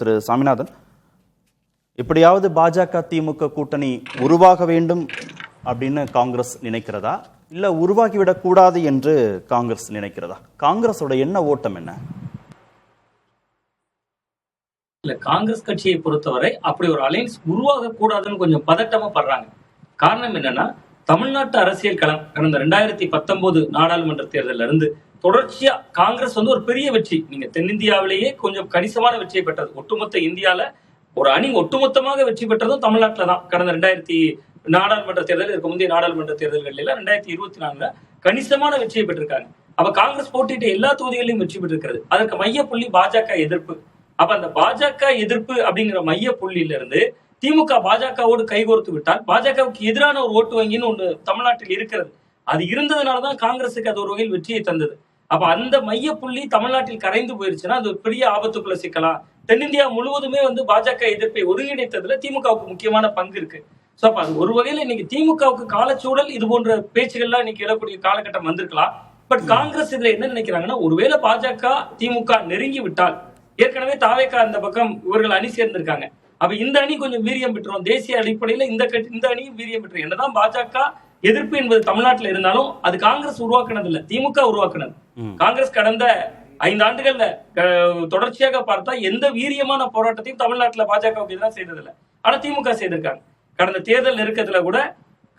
திரு சாமிநாதன், எப்படியாவது பாஜக திமுக கூட்டணி உருவாக வேண்டும் அப்படின்னு காங்கிரஸ் நினைக்கிறதா, இல்ல உருவாகிவிடக் கூடாது என்று காங்கிரஸ் நினைக்கிறதா? காங்கிரஸோட என்ன ஓட்டம் என்ன? இல்ல, காங்கிரஸ் கட்சியை பொறுத்தவரை அப்படி ஒரு அலைன்ஸ் உருவாக கூடாதுன்னு கொஞ்சம் பதட்டமா படுறாங்க. காரணம் என்னன்னா, தமிழ்நாட்டு அரசியல் களம் கடந்த 2019 நாடாளுமன்ற தேர்தலில் இருந்து தொடர்ச்சியா காங்கிரஸ் ஒரு பெரிய வெற்றி, நீங்க தென்னிந்தியாவிலேயே கொஞ்சம் கணிசமான வெற்றியை பெற்றது. ஒட்டுமொத்த இந்தியால ஒரு அணி ஒட்டுமொத்தமாக வெற்றி பெற்றதும் தமிழ்நாட்டில தான். கடந்த 2000 நாடாளுமன்ற தேர்தல், இதுக்கு முந்தைய நாடாளுமன்ற தேர்தல்கள் 2024 கணிசமான வெற்றியை பெற்றிருக்காங்க. அப்ப காங்கிரஸ் போட்டியிட்ட எல்லா தொகுதிகளிலும் வெற்றி பெற்றிருக்கிறது. அதற்கு மைய புள்ளி பாஜக எதிர்ப்பு. அப்ப அந்த பாஜக எதிர்ப்பு அப்படிங்கிற மைய புள்ளியில இருந்து திமுக பாஜகவோடு கைகோர்த்து விட்டால் பாஜகவுக்கு எதிரான ஒரு ஓட்டு வங்கின்னு ஒண்ணு தமிழ்நாட்டில் இருக்கிறது. அது இருந்ததுனாலதான் காங்கிரசுக்கு அது ஒரு வகையில் வெற்றியை தந்தது. அப்ப அந்த மைய புள்ளி தமிழ்நாட்டில் கரைந்து போயிருச்சுன்னா அது ஒரு பெரிய ஆபத்துக்குள்ள சிக்கலாம். தென்னிந்தியா முழுவதுமே பாஜக எதிர்ப்பை ஒருங்கிணைத்ததுல திமுகவுக்கு முக்கியமான பங்கு இருக்கு. சோ அப்ப அது ஒரு வகையில இன்னைக்கு திமுகவுக்கு காலச்சூழல் இது போன்ற பேச்சுகள்லாம் இன்னைக்கு எழக்கூடிய காலகட்டம் வந்திருக்கலாம். பட் காங்கிரஸ் இதுல என்ன நினைக்கிறாங்கன்னா, ஒருவேளை பாஜக திமுக நெருங்கி விட்டால், ஏற்கனவே தாவேகா அந்த பக்கம் இவர்கள் அணி சேர்ந்திருக்காங்க, அப்ப இந்த அணி கொஞ்சம் வீரியம் பெற்றோம், தேசிய அடிப்படையில இந்த அணியும் வீரியம் பெற்றோம். என்னதான் பாஜக எதிர்ப்பு என்பது தமிழ்நாட்டில் இருந்தாலும் அது காங்கிரஸ் உருவாக்குனது இல்ல, திமுக உருவாக்குனது. காங்கிரஸ் கடந்த 5 ஆண்டுகள்ல தொடர்ச்சியாக பார்த்தா எந்த வீரியமான போராட்டத்தையும் தமிழ்நாட்டுல பாஜகவுக்கு எதிராக செய்ததில்லை. ஆனா திமுக செய்திருக்காங்க. கடந்த தேர்தல் நெருக்கத்துல கூட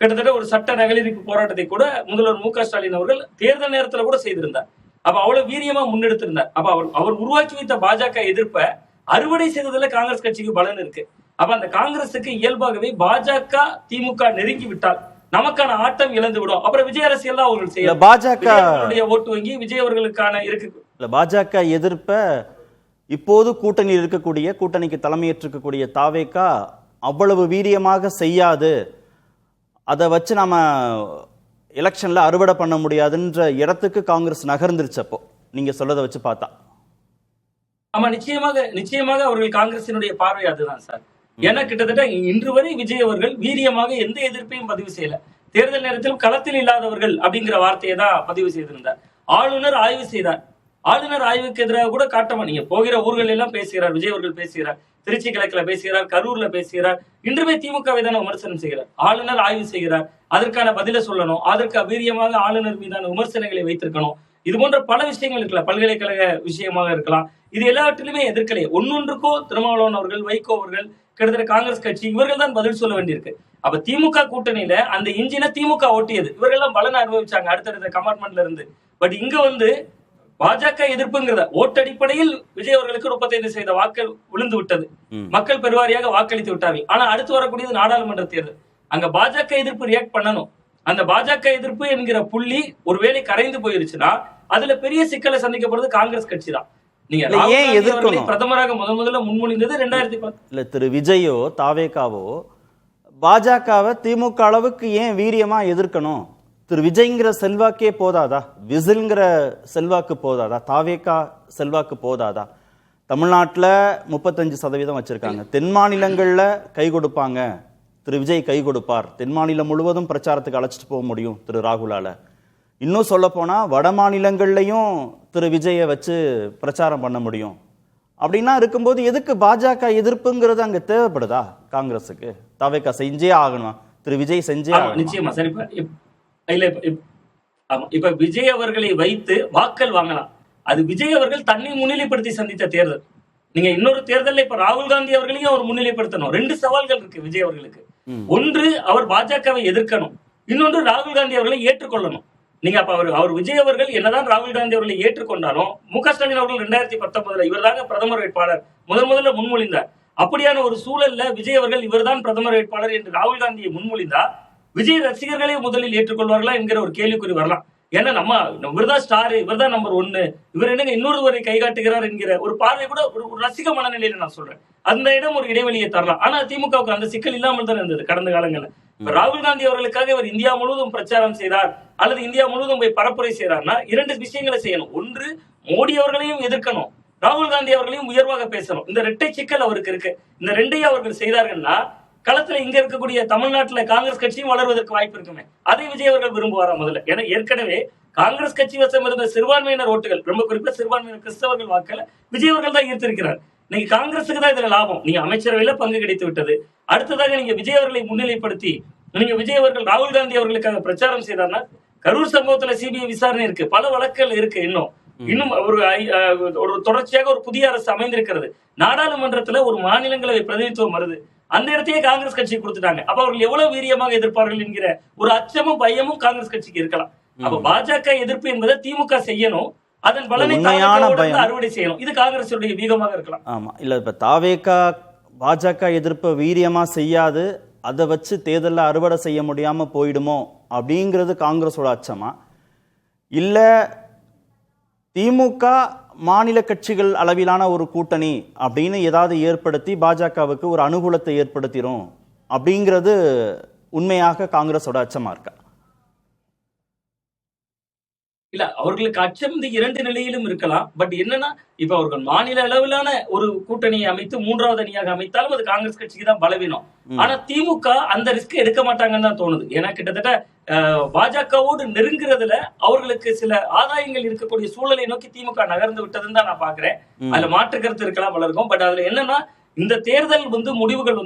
கிட்டத்தட்ட ஒரு சட்ட நகலீர்ப்பு போராட்டத்தை கூட முதல்வர் மு க ஸ்டாலின் அவர்கள் தேர்தல் நேரத்துல கூட செய்திருந்தார். அப்ப அவ்வளவு வீரியமா முன்னெடுத்திருந்தார். அப்ப அவர் உருவாக்கி வைத்த பாஜக எதிர்ப்பை அறுவடை செய்ததுல காங்கிரஸ் கட்சிக்கு பலன் இருக்கு. அப்ப அந்த காங்கிரசுக்கு இயல்பாகவே பாஜக திமுக நெருங்கி விட்டால் நமக்கான ஆட்டம் இழந்து விடும். அப்புறம் விஜய் அரசியல் தான் அவர்கள் செய்யல. பாஜக ஓட்டு வங்கி விஜய் அவர்களுக்கான இருக்கு. பாஜக எதிர்ப்ப இப்போது கூட்டணியில் இருக்கக்கூடிய, கூட்டணிக்கு தலைமையேற்றிருக்கக்கூடிய தாவேகா அவ்வளவு வீரியமாக செய்யாது, அதை வச்சு நாம எலெக்ஷன்ல அறுவடை பண்ண முடியாதுன்ற இடத்துக்கு காங்கிரஸ் நகர்ந்துருச்சப்போ நீங்க சொல்றதை வச்சு பார்த்தா. ஆமா, நிச்சயமாக அவர்கள் காங்கிரசினுடைய பார்வை அதுதான் சார். ஏன்னா கிட்டத்தட்ட இன்று வரை விஜய் அவர்கள் வீரியமாக எந்த எதிர்ப்பையும் பதிவு செய்யல. தேர்தல் நேரத்தில் களத்தில் இல்லாதவர்கள் அப்படிங்கிற வார்த்தையை தான் பதிவு செய்திருந்தார். ஆளுநர் ஆய்வு செய்தார். ஆளுநர் ஆய்வுக்கு எதிராக கூட காட்டமா நீங்க போகிற ஊர்கள் எல்லாம் பேசுகிறார், விஜய் அவர்கள் பேசுகிறார், திருச்சி கிழக்குல பேசுகிறார், கரூர்ல பேசுகிறார், இன்றுமே திமுகவை தானே விமர்சனம் செய்கிறார். ஆளுநர் ஆய்வு செய்கிறார், அதற்கான பதில சொல்லணும், அதற்கு வீரியமாக ஆளுநர் மீதான விமர்சனங்களை வைத்திருக்கணும். இது போன்ற பல விஷயங்கள் இருக்கலாம், பல்கலைக்கழக விஷயமாக இருக்கலாம். இது எல்லாவற்றிலுமே எதிர்க்கலையே. ஒன்னொன்றுக்கோ திருமாவளவன் அவர்கள், வைகோ அவர்கள், கிட்டத்தட்ட காங்கிரஸ் கட்சி இவர்கள் தான் பதில் சொல்ல வேண்டியிருக்கு. அப்ப திமுக கூட்டணியில அந்த இன்ஜினை திமுக ஓட்டியது, இவர்கள் எல்லாம் பலனை அனுபவிச்சாங்க அடுத்தடுத்த கமார்ட்மெண்ட்ல இருந்து. பட் இங்க பாஜக எதிர்ப்புங்கிறத ஓட்டடிப்படையில் விஜய் அவர்களுக்கு 35% வாக்கள் விழுந்து விட்டது. மக்கள் பெருவாரியாக வாக்களித்து விட்டார்கள். ஆனா அடுத்து வரக்கூடியது நாடாளுமன்ற தேர்தல். அங்க பாஜக எதிர்ப்பு ரியாக்ட் பண்ணணும். அந்த பாஜக எதிர்ப்பு என்கிற புள்ளி ஒருவேளை கரைந்து போயிருச்சுன்னா அதுல பெரிய சிக்கலை சந்திக்கப்படுறது காங்கிரஸ் கட்சி தான். பிரதமராக முதல்ல முன்மொழிந்தது 2010. இல்ல, திரு விஜயோ தாவேகாவோ பாஜகவை திமுக அளவுக்கு ஏன் வீரியமா எதிர்க்கணும்? திரு விஜய்ங்கிற செல்வாக்கே போதாதா? விசில்ங்கிற செல்வாக்கு போதாதா? தாவேகா செல்வாக்கு போதாதா? தமிழ்நாட்டில் 35% வச்சிருக்காங்க. தென் மாநிலங்கள்ல கை கொடுப்பாங்க, திரு விஜய் கை கொடுப்பார். தென் மாநிலம் முழுவதும் பிரச்சாரத்துக்கு அழைச்சிட்டு போக முடியும் திரு ராகுலால. இன்னும் சொல்ல போனா வட மாநிலங்கள்லையும் திரு விஜயை வச்சு பிரச்சாரம் பண்ண முடியும். அப்படின்னா இருக்கும்போது எதுக்கு பாஜக எதிர்ப்புங்கிறது அங்க தேவைப்படுதா காங்கிரஸுக்கு? தாவேகா செஞ்சே ஆகணும், திரு விஜய் செஞ்சே ஆகணும். நிச்சயமா சரி. இப்ப விஜய் அவர்களை வைத்து வாக்கள் வாங்கலாம். அது விஜய் அவர்கள் தன்னை முன்னிலைப்படுத்தி சந்தித்த தேர்தல். நீங்க இன்னொரு தேர்தலில் இப்ப ராகுல் காந்தி அவர்களையும் அவர் முன்னிலைப்படுத்தணும். 2 சவால்கள் இருக்கு விஜய் அவர்களுக்கு. ஒன்று, அவர் பாஜகவை எதிர்க்கணும். இன்னொன்று, ராகுல் காந்தி அவர்களை ஏற்றுக்கொள்ளணும். நீங்க அப்ப அவர் விஜய் அவர்கள் என்னதான் ராகுல் காந்தி அவர்களை ஏற்றுக்கொண்டாலும் மு க ஸ்டாலின் அவர்கள் 2019 இவர் தாங்க பிரதமர் வேட்பாளர் முதல்ல முன்மொழிந்தார். அப்படியான ஒரு சூழல்ல விஜய் அவர்கள் இவர்தான் பிரதமர் வேட்பாளர் என்று ராகுல் காந்தியை முன்மொழிந்தா விஜய் ரசிகர்களே முதலில் ஏற்றுக்கொள்வார்களா என்கிற ஒரு கேள்விக்குறி வரலாம். ஏன்னா இவர்தான் ஸ்டார், இவர்தான் நம்பர் 1, இவர் என்னங்க இன்னொருவரை கைகாட்டுகிறார் என்கிற ஒரு பார்வை கூட ஒரு ரசிக மனநிலையில நான் சொல்றேன். அந்த இடம் ஒரு இடைவெளியை தரலாம். ஆனா திமுகவுக்கு அந்த சிக்கல் இல்லாமல் தான் இருந்தது கடந்த காலங்கள்ல. ராகுல் காந்தி அவர்களுக்காக இவர் இந்தியா முழுவதும் பிரச்சாரம் செய்தார் அல்லது இந்தியா முழுவதும் போய் பரப்புரை செய்யறாருன்னா 2 விஷயங்களை செய்யணும். ஒன்று, மோடி அவர்களையும் எதிர்க்கணும், ராகுல் காந்தி அவர்களையும் உயர்வாக பேசணும். இந்த 2 சிக்கல் அவருக்கு இருக்கு. இந்த 2ஐயும் அவர்கள் செய்தார்கள்னா களத்துல இங்க இருக்கக்கூடிய தமிழ்நாட்டுல காங்கிரஸ் கட்சியும் வளர்வதற்கு வாய்ப்பு இருக்குமே. அதை விஜய் அவர்கள் விரும்புவாரா முதல்ல? ஏன்னா ஏற்கனவே காங்கிரஸ் கட்சி வசம் இருந்த சிறுபான்மையினர் ஓட்டுகள், ரொம்ப குறிப்பா சிறுபான்மையினர் கிறிஸ்தவர்கள் வாக்களை விஜய் அவர்கள் தான் ஈர்த்திருக்கிறார். இன்னைக்கு காங்கிரஸுக்கு தான் இதுல லாபம். நீங்க அமைச்சரவையில பங்கு கிடைத்து விட்டது. அடுத்ததாக நீங்க விஜய் அவர்களை முன்னிலைப்படுத்தி நீங்க விஜய் அவர்கள் ராகுல் காந்தி அவர்களுக்காக பிரச்சாரம் செய்தார்னா, கரூர் சம்பவத்துல சிபிஐ விசாரணை இருக்கு, பல வழக்குகள் இருக்கு. இன்னும் ஒரு தொடர்ச்சியாக ஒரு புதிய அரசு அமைந்திருக்கிறது. நாடாளுமன்றத்துல ஒரு மாநிலங்களவை பிரதிநிதித்துவம் வருது. அந்த இடத்தையே காங்கிரஸ் கட்சி கொடுத்துட்டாங்க. அப்ப அவர்கள் எவ்வளவு வீரியமாக எதிர்ப்பார்கள் என்கிற ஒரு அச்சமும் பயமும் காங்கிரஸ் கட்சிக்கு இருக்கலாம். அப்ப பாஜக எதிர்ப்பு என்பதை திமுக செய்யணும், அதன் பலனை அறுவடை செய்யணும். இது காங்கிரஸ் வீகமாக இருக்கலாம். ஆமா, இல்ல இப்ப தாவேகா பாஜக எதிர்ப்பை வீரியமா செய்யாது, அதை வச்சு தேர்தலில் அறுவடை செய்ய முடியாம போயிடுமோ அப்படிங்கிறது காங்கிரஸோட அச்சமா, இல்ல திமுக மாநில கட்சிகள் அளவிலான ஒரு கூட்டணி அப்படின்னு ஏதாவது ஏற்படுத்தி பாஜகவுக்கு ஒரு அனுகூலத்தை ஏற்படுத்திடும் அப்படிங்கிறது உண்மையாக காங்கிரஸோட அச்சமா இருக்கா? இல்ல, அவர்களுக்கு அச்சம் இந்த இரண்டு நிலையிலும் இருக்கலாம். பட் என்னன்னா, இப்ப அவர்கள் மாநில அளவிலான ஒரு கூட்டணியை அமைத்து மூன்றாவது அணியாக அமைத்தாலும் அது காங்கிரஸ் கட்சிக்கு தான் பலவீனம். ஆனா திமுக அந்த ரிஸ்க் எடுக்க மாட்டாங்கன்னு தான் தோணுது. ஏன்னா கிட்டத்தட்ட பாஜகவோடு நெருங்குறதுல அவர்களுக்கு சில ஆதாயங்கள் இருக்கக்கூடிய சூழலை நோக்கி திமுக நகர்ந்து விட்டதுன்னு தான் நான் பாக்குறேன். அதுல மாற்று கருத்து இருக்கலாம் பலருக்கும். பட் அதுல என்னன்னா, இந்த தேர்தல் முடிவுகள்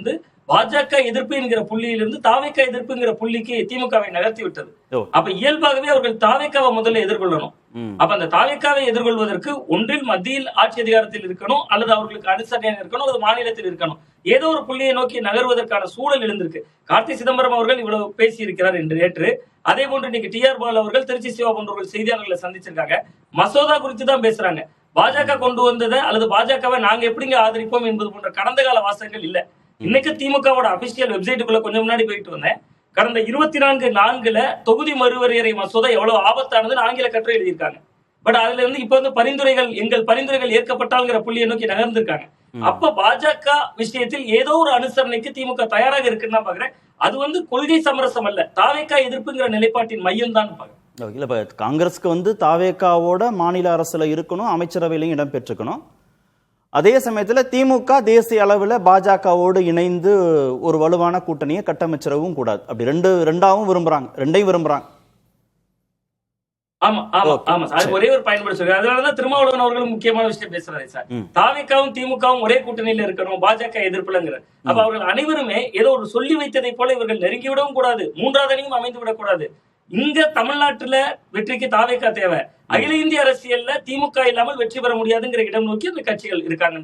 பாஜக எதிர்ப்பு என்கிற புள்ளியிலிருந்து தாவேகா எதிர்ப்புங்கிற புள்ளிக்கு திமுகவை நகர்த்தி விட்டது. அப்ப இயல்பாகவே அவர்கள் தாவேகாவை முதல்ல எதிர்கொள்ளணும். அப்ப அந்த தாவேகாவை எதிர்கொள்வதற்கு ஒன்றில் மத்தியில் ஆட்சி அதிகாரத்தில் இருக்கணும், அல்லது அவர்களுக்கு அனுசரணையாக இருக்கணும், அல்லது மாநிலத்தில் இருக்கணும். ஏதோ ஒரு புள்ளியை நோக்கி நகர்வதற்கான சூழல் எழுந்திருக்கு. கார்த்தி சிதம்பரம் அவர்கள் இவ்வளவு பேசி இருக்கிறார் என்று நேற்று. அதே போன்று இன்னைக்கு TR பாலு அவர்கள் திருச்சி சிவா போன்றவர்கள் செய்தியாளர்களை சந்திச்சிருக்காங்க. மசோதா குறித்து தான் பேசுறாங்க. பாஜக கொண்டு வந்ததை அல்லது பாஜகவை நாங்க எப்படிங்க ஆதரிப்போம் என்பது போன்ற கடந்த கால வாசகங்கள் இல்ல. இன்னைக்கு திமுகவோட அபிஷியல் வெப்சைட்டுக்குள்ள கொஞ்சம் முன்னாடி போயிட்டு வந்தேன். கடந்த 24/4 தொகுதி மறுவரையறை மசோதா எவ்வளவு ஆபத்தானதுன்னு ஆங்கில கட்டுரை எழுதியிருக்காங்க. பட் அதுல இப்ப பரிந்துரைகள், எங்கள் பரிந்துரைகள் ஏற்கப்பட்டால்ங்கிற புள்ளியை நோக்கி நகர்ந்திருக்காங்க. அப்ப பாஜக விஷயத்தில் ஏதோ ஒரு அனுசரணைக்கு திமுக தயாராக இருக்குன்னு தான் பாக்குறேன். அது கொள்கை சமரசம் அல்ல, தாவேகா எதிர்ப்புங்கிற நிலைப்பாட்டின் மையம் தான் பாக்குறேன். இல்ல, காங்கிரஸ்க்கு தாவேகாவோட மாநில அரசுல இருக்கணும், அமைச்சரவையிலையும் இடம் பெற்றுக்கணும். அதே சமயத்தில் திமுக தேசிய அளவில் பாஜகவோடு இணைந்து ஒரு வலுவான கூட்டணியை கட்டமைச்சிடவும் கூடாது. அப்படி ரெண்டையும் விரும்புறாங்க. ஆமா ஆமா ஆமா சார், ஒரே ஒரு பயன்பாடு சொல்றேன். அதனாலதான் திருமாவளவன் அவர்களும் முக்கியமான விஷயம் பேசுறாரு சார். தாவேகாவும் திமுகவும் ஒரே கூட்டணியில இருக்கணும், பாஜக எதிர்ப்புலங்கிற. அப்ப அவர்கள் அனைவருமே ஏதோ ஒரு சொல்லி வைத்ததை போல இவர்கள் நெருங்கிவிடவும் கூடாது, மூன்றாவது அணியும் அமைந்து விடக்கூடாது. இங்க தமிழ்நாட்டுல வெற்றிக்கு தாவேகா தேவை. அகில இந்திய அரசியல்ல திமுக இல்லாமல் வெற்றி பெற முடியாதுங்கிற இடம் நோக்கி அந்த கட்சிகள் இருக்காங்க.